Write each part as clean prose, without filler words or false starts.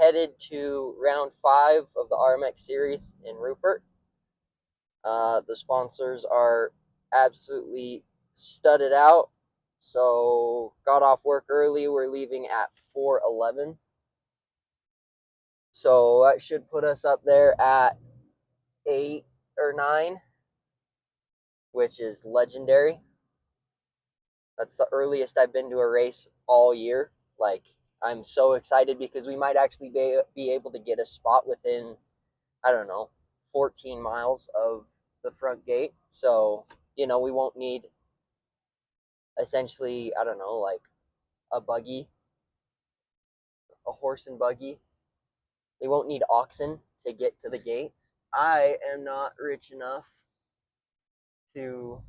headed to round 5 of the RMX series in Rupert. The sponsors are absolutely studded out. So got off work early. We're leaving at 4:11. So that should put us up there at 8 or 9, which is legendary. That's the earliest I've been to a race all year. Like, I'm so excited because we might actually be able to get a spot within, I don't know, 14 miles of the front gate. So, we won't need essentially, I don't know, like a buggy, a horse and buggy. We won't need oxen to get to the gate. I am not rich enough to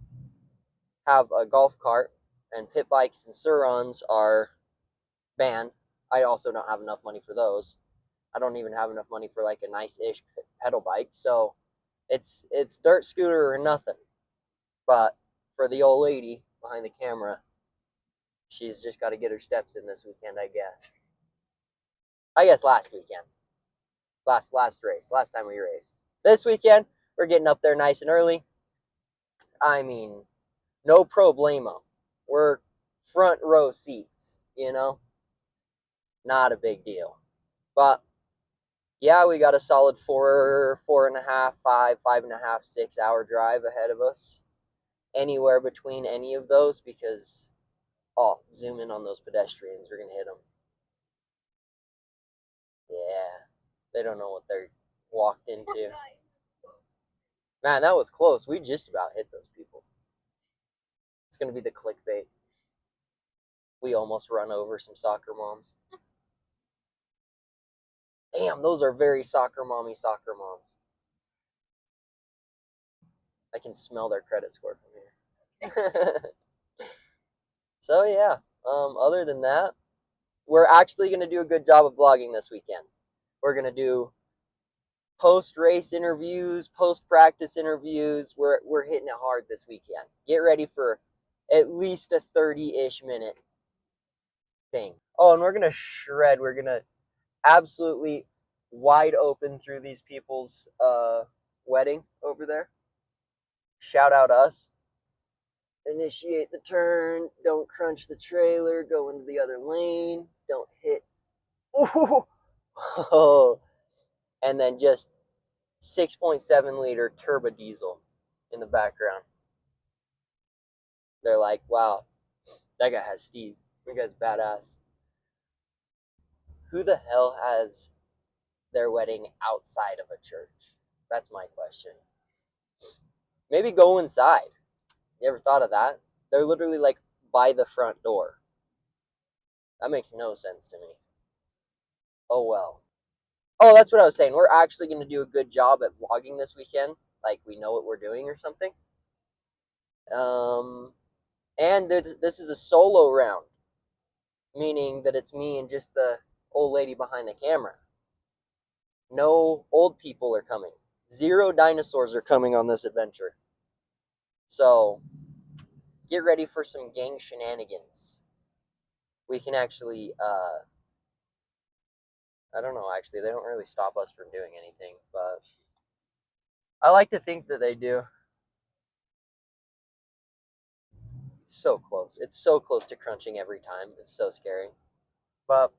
have a golf cart, and pit bikes and Surons are banned. I also don't have enough money for those. I don't even have enough money for like a nice-ish pedal bike. So it's dirt scooter or nothing. But for the old lady behind the camera, she's just got to get her steps in this weekend, I guess. Last weekend. Last race. Last time we raced. This weekend, we're getting up there nice and early. I mean, no problemo. We're front row seats, Not a big deal. But yeah, we got a solid 4.5, 5.5, 6 hour drive ahead of us. Anywhere between any of those, because zoom in on those pedestrians. We're gonna hit them. Yeah, they don't know what they're walked into. Man, that was close. We just about hit those people. It's gonna be the clickbait. We almost run over some soccer moms. Damn, those are very soccer moms. I can smell their credit score from here. So yeah, other than that, we're actually going to do a good job of vlogging this weekend. We're going to do post-race interviews, post-practice interviews. We're hitting it hard this weekend. Get ready for at least a 30-ish minute thing. Oh, and we're going to shred. We're going to absolutely wide open through these people's wedding over there. Shout out us. Initiate the turn. Don't crunch the trailer. Go into the other lane. Don't hit. Oh. And then just 6.7 liter turbo diesel in the background. They're like, wow, that guy has steez. That guy's badass. Who the hell has their wedding outside of a church? That's my question. Maybe go inside. You ever thought of that? They're literally like by the front door. That makes no sense to me. Oh well. Oh, that's what I was saying. We're actually going to do a good job at vlogging this weekend. Like we know what we're doing or something. And this is a solo round. Meaning that it's me and just the old lady behind the camera. No old people are coming. 0 dinosaurs are coming on this adventure. So, get ready for some gang shenanigans. We can actually, I don't know, actually, they don't really stop us from doing anything, but I like to think that they do. So close. It's so close to crunching every time. It's so scary. But,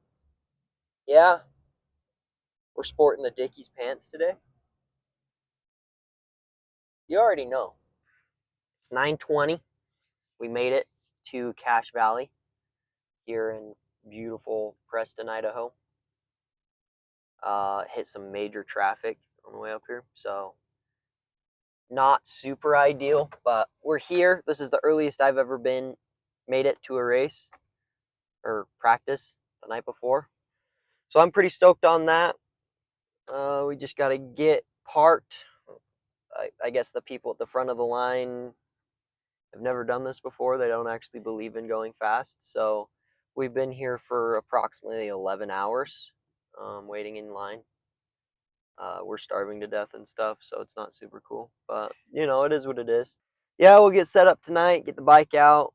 yeah, we're sporting the Dickies pants today. You already know. It's 9:20. We made it to Cache Valley here in beautiful Preston, Idaho. Hit some major traffic on the way up here, so not super ideal, but we're here. This is the earliest I've ever made it to a race or practice the night before. So I'm pretty stoked on that. We just got to get parked. I guess the people at the front of the line have never done this before. They don't actually believe in going fast. So we've been here for approximately 11 hours waiting in line. We're starving to death and stuff, so it's not super cool. But, it is what it is. Yeah, we'll get set up tonight, get the bike out,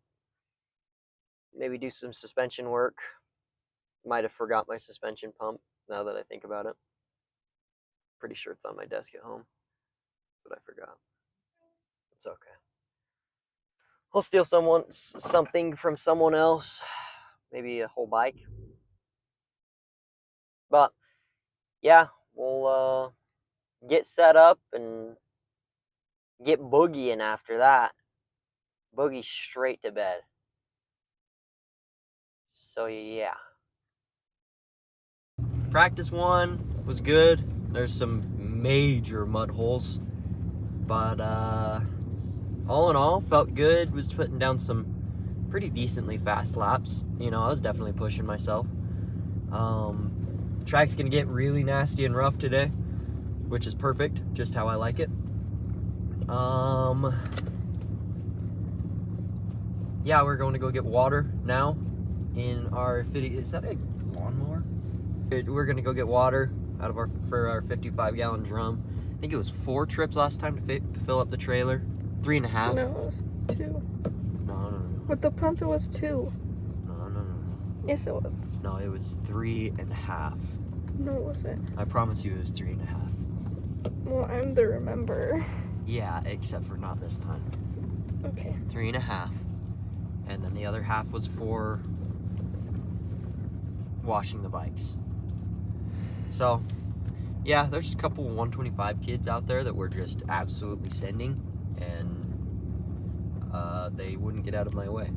maybe do some suspension work. Might have forgot my suspension pump. now that I think about it. Pretty sure it's on my desk at home, but I forgot. It's okay. I'll steal something from someone else, maybe a whole bike. But yeah, we'll get set up and get boogieing after that. Boogie straight to bed. So yeah. Practice 1 was good. There's some major mud holes, but all in all, felt good. Was putting down some pretty decently fast laps. You know, I was definitely pushing myself. Track's gonna get really nasty and rough today, which is perfect, just how I like it. Yeah, we're going to go get water now in our 50. Is that a lawnmower? We're gonna go get water out of our 55-gallon drum. I think it was 4 trips last time to fill up the trailer. 3.5. No, it was 2. No. With the pump, it was 2. No. Yes, it was. No, it was 3.5. No, it wasn't. I promise you it was 3.5. Well, I'm the remember. Yeah, except for not this time. Okay. 3.5. And then the other half was for washing the bikes. So, yeah, there's a couple 125 kids out there that were just absolutely sending, and they wouldn't get out of my way.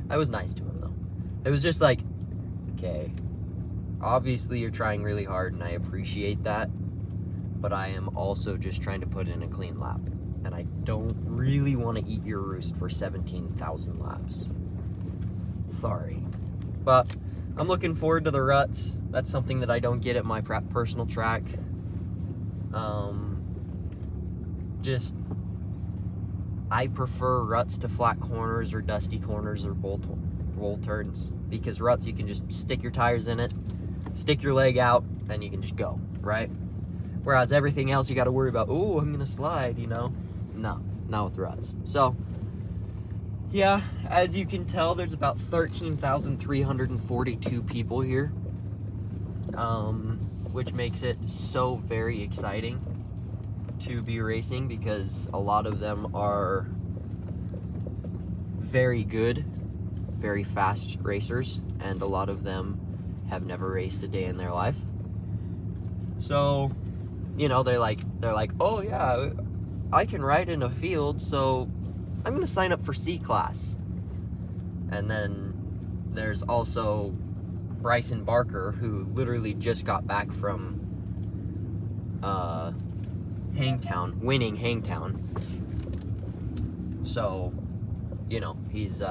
I was nice to them, though. It was just like, okay, obviously you're trying really hard, and I appreciate that, but I am also just trying to put in a clean lap, and I don't really want to eat your roost for 17,000 laps. Sorry. But I'm looking forward to the ruts. That's something that I don't get at my personal track. I prefer ruts to flat corners or dusty corners or bowl turns, because ruts you can just stick your tires in it, stick your leg out, and you can just go, right? Whereas everything else you got to worry about, oh, I'm gonna slide, you know? No, not with ruts. So yeah, as you can tell, there's about 13,342 people here, which makes it so very exciting to be racing, because a lot of them are very good, very fast racers, and a lot of them have never raced a day in their life. So, you know, they're like, oh yeah, I can ride in a field, so I'm gonna sign up for C-Class. And then there's also Bryson Barker, who literally just got back from Hangtown, winning Hangtown. So, you know, he's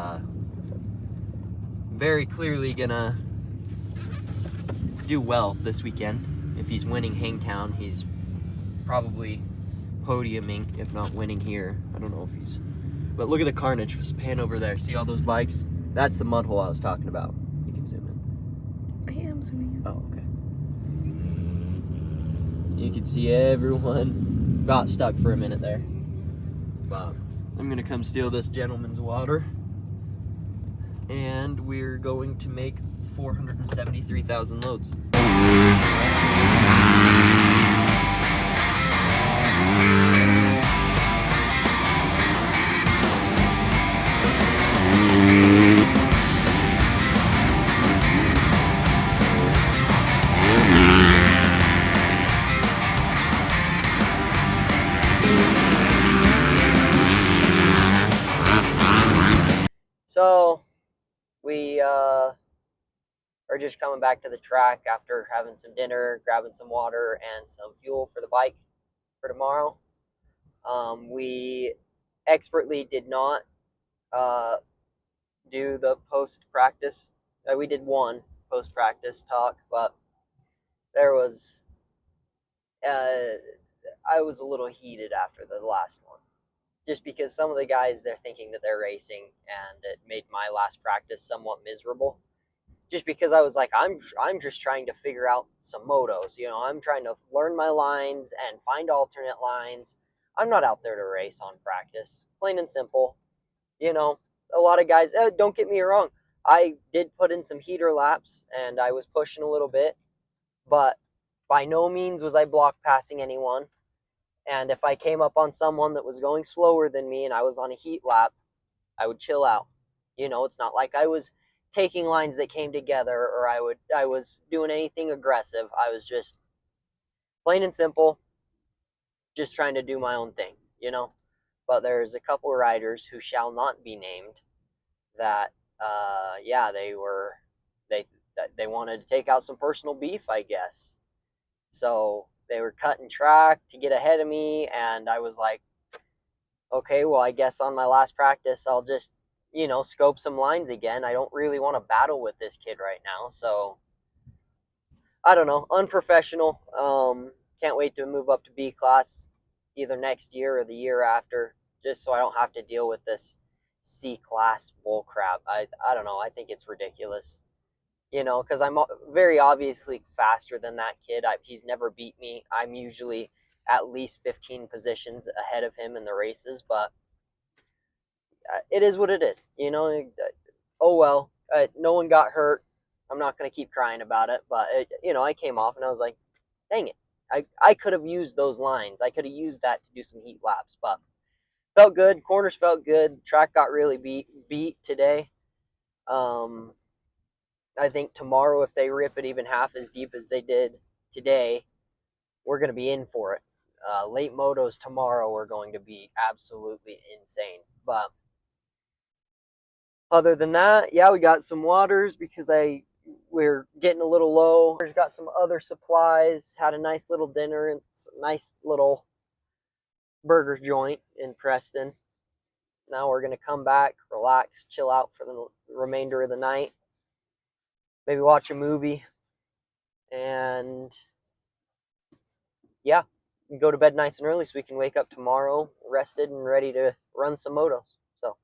very clearly gonna do well this weekend. If he's winning Hangtown, he's probably podiuming, if not winning here. I don't know if he's... But look at the carnage. Just pan over there. See all those bikes? That's the mud hole I was talking about. You can zoom in. I am zooming in. Oh, okay. You can see everyone got stuck for a minute there. But I'm gonna come steal this gentleman's water, and we're going to make 473,000 loads. So we are just coming back to the track after having some dinner, grabbing some water and some fuel for the bike for tomorrow. We expertly did not do the post-practice. We did one post-practice talk, but there was I was a little heated after the last one, just because some of the guys, they're thinking that they're racing, and it made my last practice somewhat miserable. Just because I was like, I'm just trying to figure out some motos, you know, I'm trying to learn my lines and find alternate lines. I'm not out there to race on practice, plain and simple. You know, a lot of guys, don't get me wrong, I did put in some heater laps and I was pushing a little bit, but by no means was I block passing anyone. And if I came up on someone that was going slower than me and I was on a heat lap, I would chill out. It's not like I was taking lines that came together or I was doing anything aggressive. I was just plain and simple, just trying to do my own thing. But there's a couple riders who shall not be named that, they wanted to take out some personal beef, I guess. So they were cutting track to get ahead of me, and I was like, okay, well, I guess on my last practice, I'll just, scope some lines again. I don't really want to battle with this kid right now. So I don't know, unprofessional. Can't wait to move up to B class either next year or the year after, just so I don't have to deal with this C class bull crap. I don't know. I think it's ridiculous. Because I'm very obviously faster than that kid. He's never beat me. I'm usually at least 15 positions ahead of him in the races, but it is what it is. Oh well. No one got hurt. I'm not going to keep crying about it, but I came off and I was like, dang it. I could have used those lines. I could have used that to do some heat laps, but felt good. Corners felt good. Track got really beat today. I think tomorrow, if they rip it even half as deep as they did today, we're going to be in for it. Late motos tomorrow are going to be absolutely insane. But other than that, yeah, we got some waters because we're getting a little low. We've got some other supplies. Had a nice little dinner and a nice little burger joint in Preston. Now we're going to come back, relax, chill out for the remainder of the night. Maybe watch a movie, and yeah, go to bed nice and early so we can wake up tomorrow rested and ready to run some motos. So.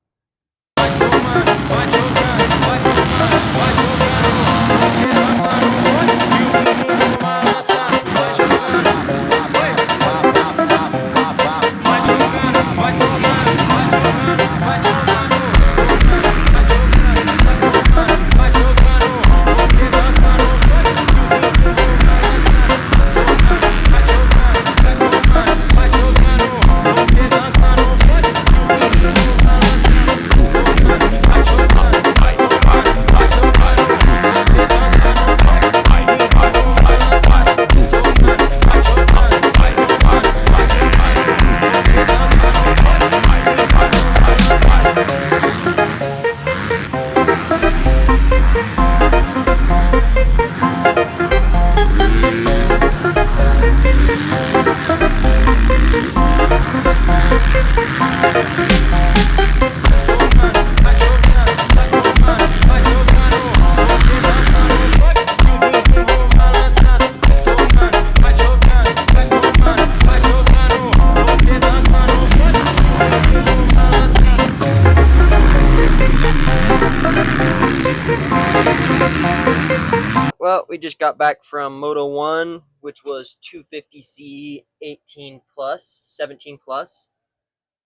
Well, we just got back from Moto 1, which was 250C 18 plus, 17 plus.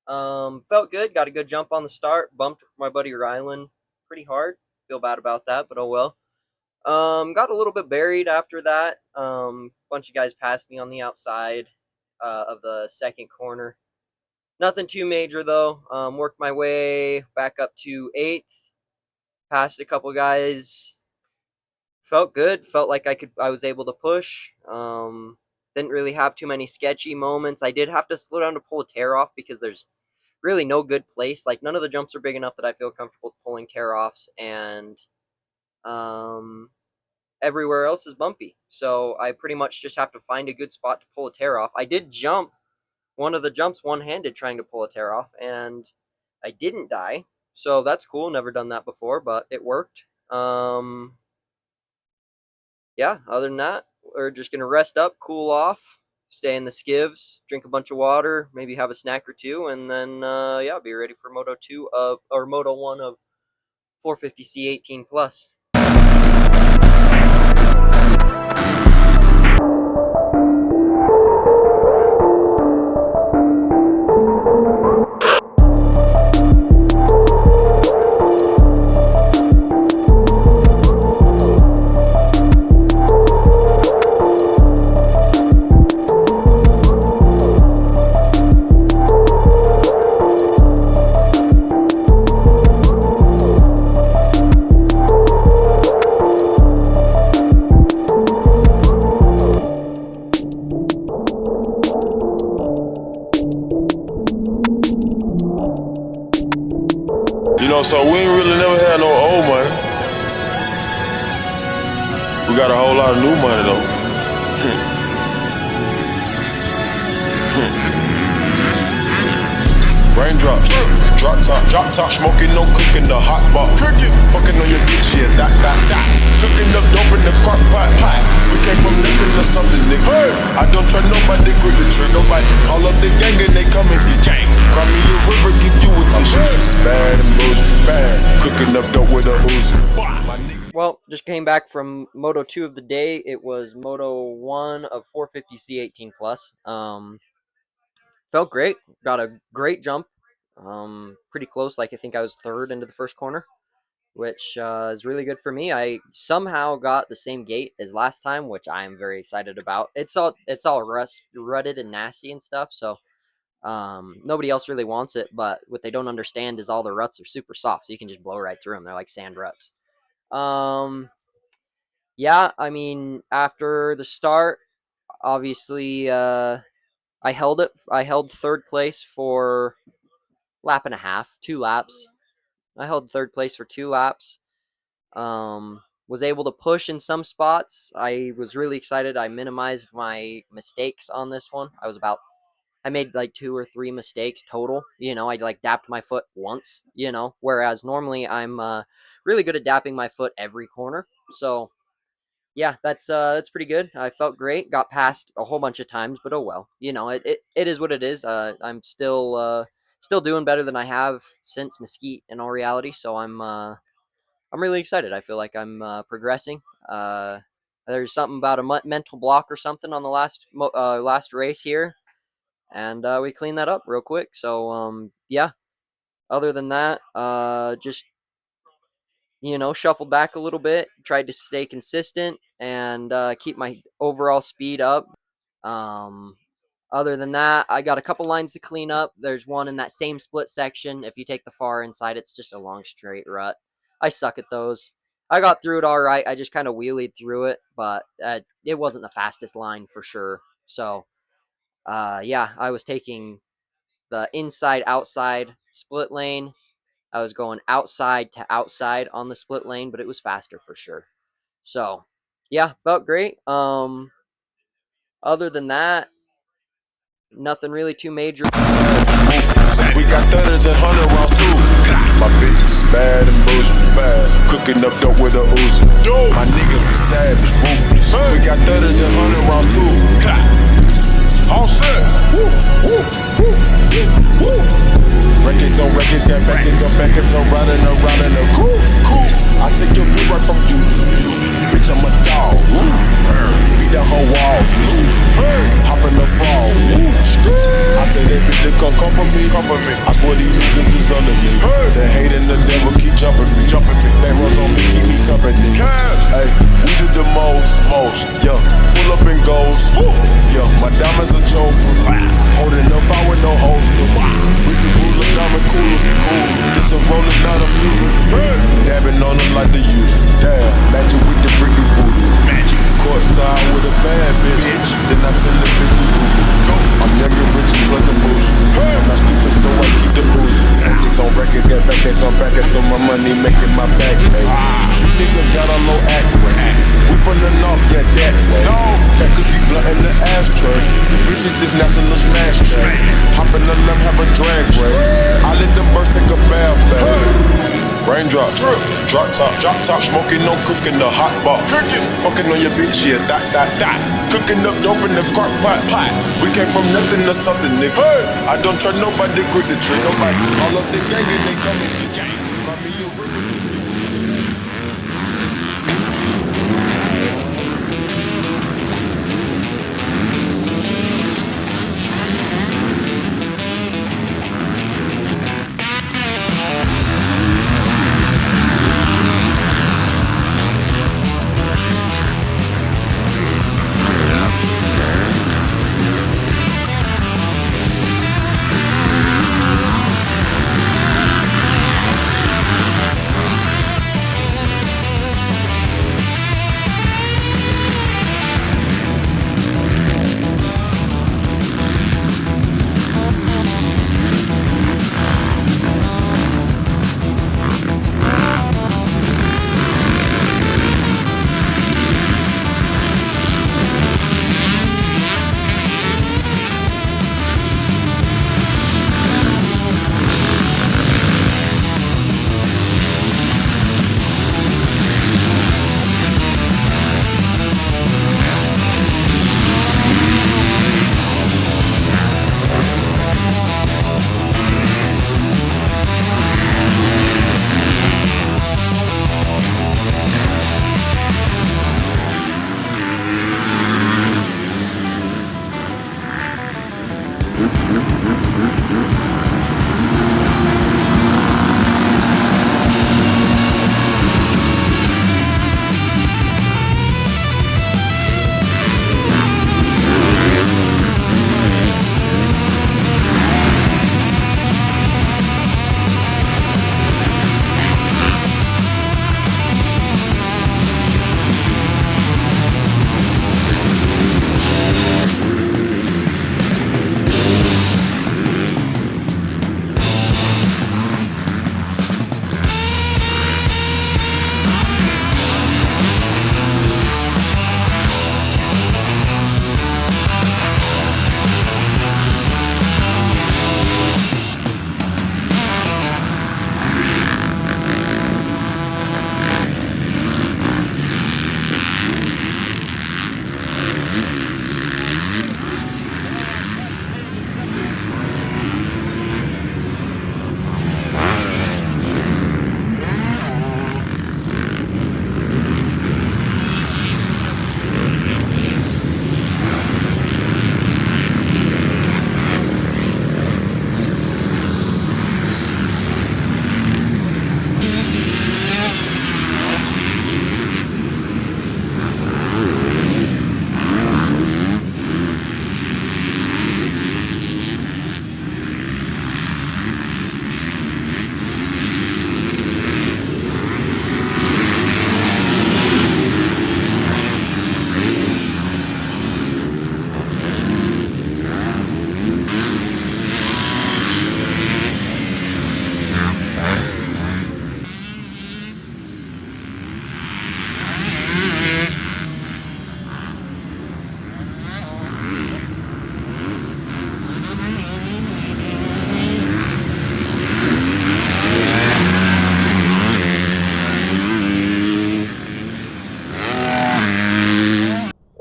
Felt good, got a good jump on the start, bumped my buddy Rylan pretty hard. Feel bad about that, but oh well. Got a little bit buried after that. Bunch of guys passed me on the outside of the second corner. Nothing too major though. Worked my way back up to 8th. Passed a couple guys. Felt good. Felt like I was able to push. Didn't really have too many sketchy moments. I did have to slow down to pull a tear off because there's really no good place. Like, none of the jumps are big enough that I feel comfortable pulling tear offs, and everywhere else is bumpy. So I pretty much just have to find a good spot to pull a tear off. I did jump one of the jumps one-handed trying to pull a tear off, and I didn't die. So that's cool. Never done that before, but it worked. Yeah, other than that, we're just going to rest up, cool off, stay in the skivs, drink a bunch of water, maybe have a snack or two, and then, be ready for Moto 1 of 450C 18 plus. know, so we ain't really never had no old money. We got a whole lot of new money though. Raindrops, drop top, smoking, no cooking, the hot pot. Fucking on your bitch, yeah, that. Cooking up dope in the crock pot. We came from nothing to something, nigga. Hey. I don't try nobody, grip the trigger. Call up the gang and they come and get gang. Cry me a river, give you a tissue. It's bad and bullshit, bad. Cooking up dope with a Uzi. Well, just came back from Moto 2 of the day. It was Moto 1 of 450 C18 plus. Felt great. Got a great jump. Pretty close. Like I think I was third into the first corner, which is really good for me. I somehow got the same gate as last time, which I am very excited about. It's all rutted and nasty and stuff, so nobody else really wants it. But what they don't understand is all the ruts are super soft, so you can just blow right through them. They're like sand ruts. Yeah, I mean, after the start, obviously, I held it. I held third place for lap and a half, 2 laps. I held third place for 2 laps. Was able to push in some spots. I was really excited. I minimized my mistakes on this one. I made like 2 or 3 mistakes total. You know, I like dapped my foot once, you know, whereas normally I'm really good at dapping my foot every corner. So yeah, that's pretty good. I felt great. Got passed a whole bunch of times, but oh well. You know, it is what it is. I'm still doing better than I have since Mesquite in all reality. So I'm really excited. I feel like I'm progressing. There's something about a mental block or something on the last race here, and we cleaned that up real quick. So yeah. Other than that, just shuffled back a little bit, tried to stay consistent and keep my overall speed up. Other than that, I got a couple lines to clean up. There's one in that same split section. If you take the far inside, it's just a long straight rut. I suck at those. I got through it all right. I just kind of wheelied through it, but it wasn't the fastest line for sure. So, yeah, I was taking the inside-outside split lane. I was going outside to outside on the split lane, but it was faster for sure. So, yeah, felt great. Other than that, nothing really too major. We got 30s and 100 rounds too. My bitch is bad and bullshit, bad. Cooking up dope with a Uzi. My niggas are savage, ruthless. We got 30s and 100 rounds too. All set. Woo, woo, woo, woo. Records on records, got backers on backers, I'm riding around in a cool. I take your bitch right from you. Bitch, I'm a dog. Beat the whole wall. Hop in the fall. I say that bitch that come from me. I swear these niggas is under me. The hate and the devil keep jumping me. They runs on me, keep me company. Hey, we do the most. Yeah, pull up and goes. Yeah, my diamonds are choker. Holding up, I with no holster. We can rule a diamond cool. This a rolling, not a mule. Dabbing on them like the usual. Damn, magic with the bricky voodoo. Courtside with a bad bitch. Then I send the bitch to Google. I'm young and rich and plus a bougie. I'm not stupid, so I keep the booze. Focus on records, get backers on backers, so my money making my back pay. You niggas got a low act rate. We from the north, yeah, that way. That could be blunt in the ashtray. You bitches just national smash tray. Hop in the left, have a drag race. I let them birds take a bath. Raindrops, drop top, smoking, no cooking, the hot pot. Fucking on your bitch, yeah, that. Cooking up dope in the crock pot. We came from nothing to something, nigga. I don't try nobody, grip the trigger. All up the gang and they come and get gang. Cry me a river.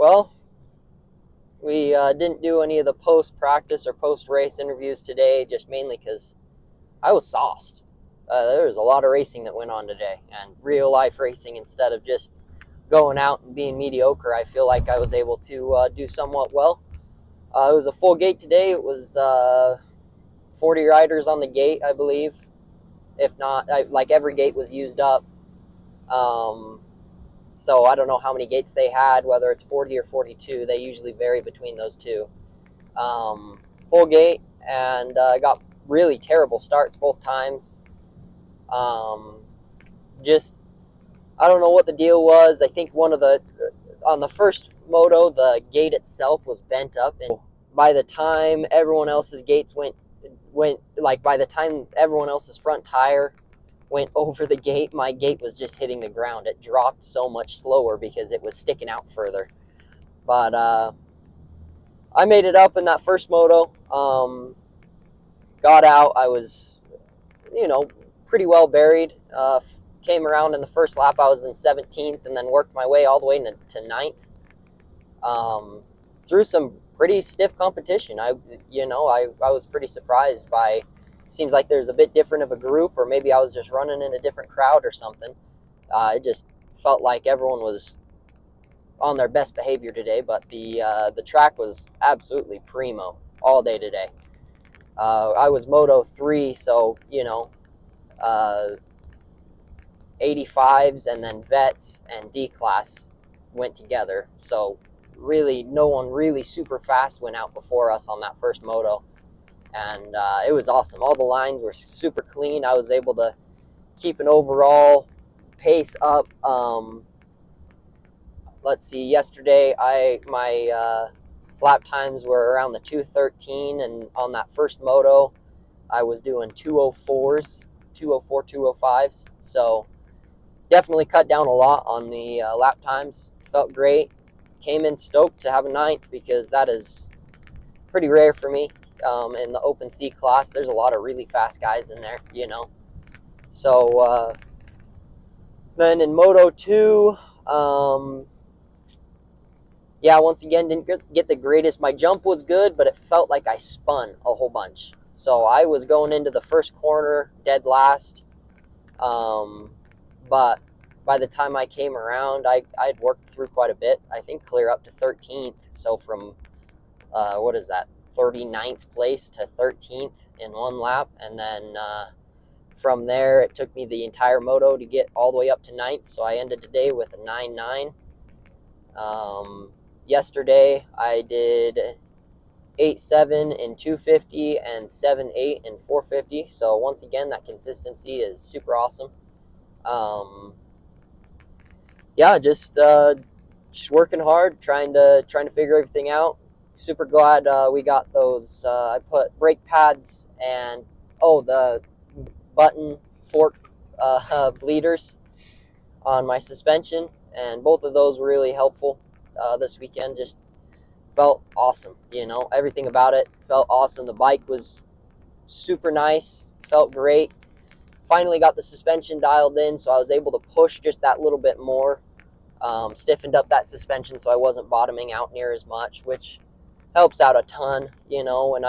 Well, we didn't do any of the post-practice or post-race interviews today, just mainly because I was sauced. There was a lot of racing that went on today, and real-life racing instead of just going out and being mediocre. I feel like I was able to do somewhat well. It was a full gate today. It was 40 riders on the gate, I believe. If not, like every gate was used up. So I don't know how many gates they had, whether it's 40 or 42. They usually vary between those two. Full gate, and I got really terrible starts both times. Just, I don't know what the deal was. I think on the first moto, the gate itself was bent up, and by the time everyone else's gates went, like by the time everyone else's front tire went over the gate, my gate was just hitting the ground. It dropped so much slower because it was sticking out further. But I made it up in that first moto. Got out. I was, pretty well buried. Came around in the first lap. I was in 17th, and then worked my way all the way to 9th. Through some pretty stiff competition. I was pretty surprised by. Seems like there's a bit different of a group, or maybe I was just running in a different crowd or something. It just felt like everyone was on their best behavior today, but the track was absolutely primo all day today. I was Moto 3, so 85s and then vets and D class went together. So really, no one really super fast went out before us on that first moto. And it was awesome. All the lines were super clean. I was able to keep an overall pace up. Let's see, yesterday my lap times were around the 2:13, and on that first moto I was doing 2:04s, 2:04, 2:05s. So definitely cut down a lot on the lap times. Felt great. Came in stoked to have a 9th, because that is pretty rare for me. In the open C class, there's a lot of really fast guys in there, So then in Moto 2, once again, didn't get the greatest. My jump was good, but it felt like I spun a whole bunch. So I was going into the first corner dead last. But by the time I came around, I'd worked through quite a bit. I think clear up to 13th. So from, what is that, 39th place to 13th in one lap, and then from there it took me the entire moto to get all the way up to 9th, so I ended today with a 9.9. Yesterday I did 8.7 in 250 and 7.8 in 450, so once again that consistency is super awesome. Yeah, just working hard, trying to figure everything out. Super glad we got those. I put brake pads and the button fork bleeders on my suspension, and both of those were really helpful this weekend. Just felt awesome, everything about it felt awesome. The bike was super nice, felt great. Finally got the suspension dialed in, so I was able to push just that little bit more. Stiffened up that suspension so I wasn't bottoming out near as much, which helps out a ton. When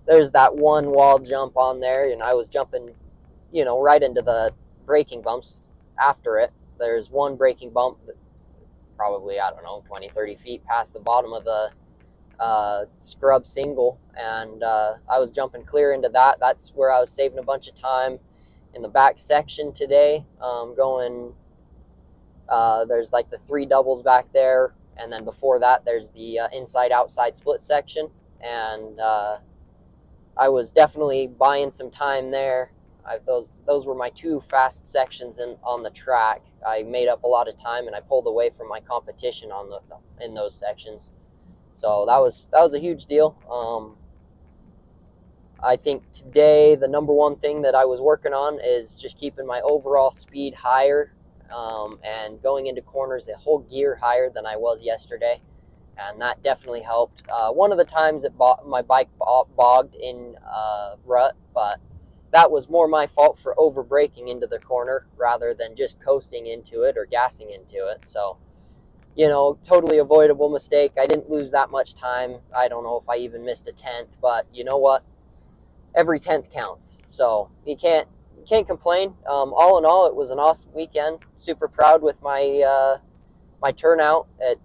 there's that one wall jump on there, and I was jumping, right into the braking bumps after it. There's one braking bump that probably, I don't know, 20, 30 feet past the bottom of the scrub single, and I was jumping clear into that. That's where I was saving a bunch of time in the back section today, going there's like the 3 doubles back there, and then before that there's the inside outside split section, and I was definitely buying some time there. Those were my 2 fast sections on the track. I made up a lot of time, and I pulled away from my competition in those sections, so that was a huge deal. I think today the number one thing that I was working on is just keeping my overall speed higher, and going into corners a whole gear higher than I was yesterday, and that definitely helped. One of the times that my bike bogged in rut, but that was more my fault for over braking into the corner rather than just coasting into it or gassing into it. So, totally avoidable mistake. I didn't lose that much time. I don't know if I even missed a 10th, but you know what? Every 10th counts, so you can't complain. All in all, it was an awesome weekend. Super proud with my my turnout. It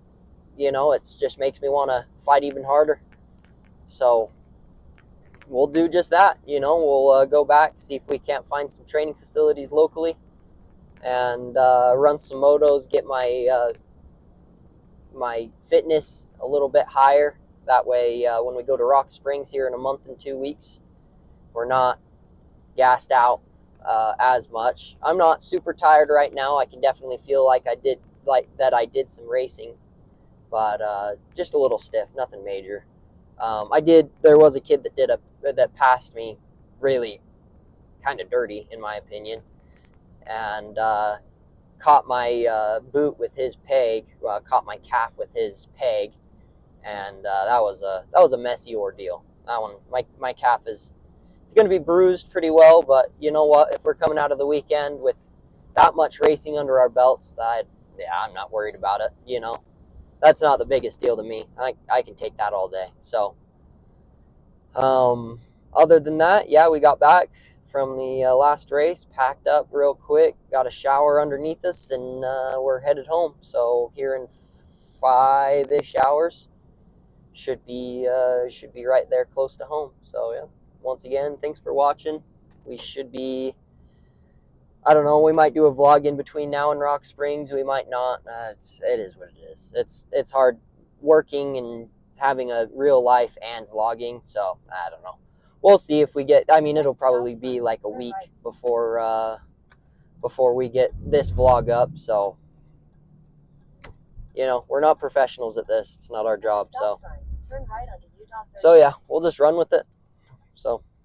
just makes me want to fight even harder. So we'll do just that. We'll go back, see if we can't find some training facilities locally, and run some motos, get my my fitness a little bit higher. That way, when we go to Rock Springs here in a month and 2 weeks, we're not gassed out as much. I'm not super tired right now. I can definitely feel like I did some racing, but just a little stiff, nothing major. There was a kid that passed me really kind of dirty in my opinion, and caught my boot with his peg, caught my calf with his peg, and that was a messy ordeal. That one, my calf it's going to be bruised pretty well, but you know what? If we're coming out of the weekend with that much racing under our belts, I'm not worried about it. That's not the biggest deal to me. I can take that all day. So, other than that, yeah, we got back from the last race, packed up real quick, got a shower underneath us, and we're headed home. So here in 5-ish hours, should be right there close to home. So yeah. Once again, thanks for watching. We should be, I don't know, we might do a vlog in between now and Rock Springs. We might not. It is what it is. It's hard working and having a real life and vlogging. So I don't know. We'll see if we get. I mean, it'll probably be like a week before we get this vlog up. So we're not professionals at this. It's not our job. So yeah, we'll just run with it. So.